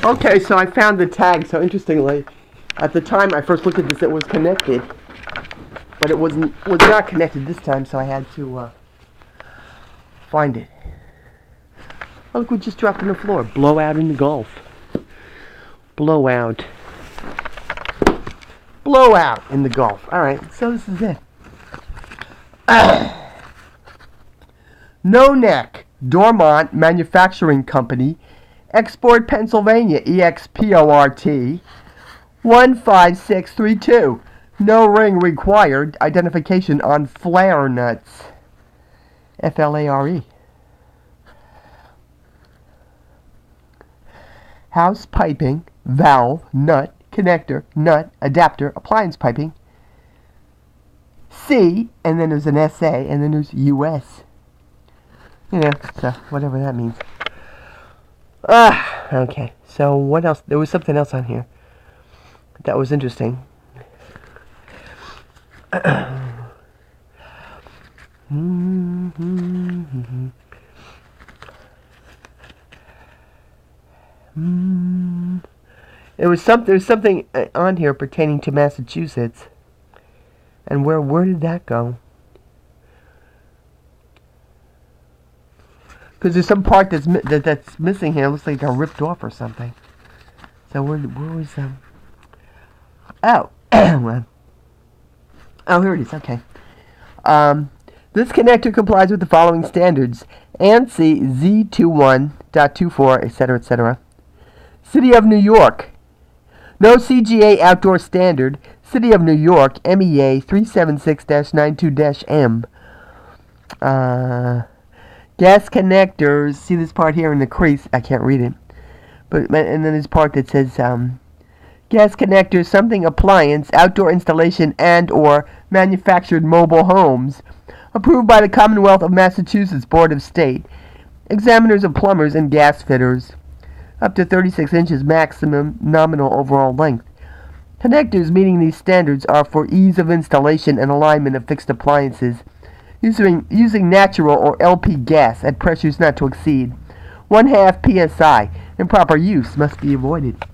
Okay, so I found the tag. So interestingly, at the time I first looked at this, it was connected, but it was not connected this time. So I had to find it. Oh, look, we just dropped on the floor. Blowout in the Gulf. Blowout. Blowout in the Gulf. All right, so this is it. No Neck Dormont Manufacturing Company, Export, Pennsylvania, EXPORT 15632. No ring required. Identification on flare nuts. FLARE. House piping, valve, nut, connector, nut, adapter, appliance piping. C, and then there's an SA, and then there's US. You know, so whatever that means. Okay. So what else? There was something else on here that was interesting. There's something on here pertaining to Massachusetts. And where did that go? Because there's some part that's missing here. It looks like they're ripped off or something. So where was them? Oh, well. Oh, here it is. Okay. This connector complies with the following standards: ANSI Z21.24, etc., etc. City of New York. No CGA outdoor standard. City of New York, MEA 376-92-M. Gas connectors. See this part here in the crease? I can't read it. But and then this part that says gas connectors, something appliance, outdoor installation, and or manufactured mobile homes. Approved by the Commonwealth of Massachusetts Board of State. Examiners of plumbers and gas fitters. Up to 36 inches maximum nominal overall length. Connectors meeting these standards are for ease of installation and alignment of fixed appliances, using natural or LP gas at pressures not to exceed 1/2 psi. Improper use must be avoided.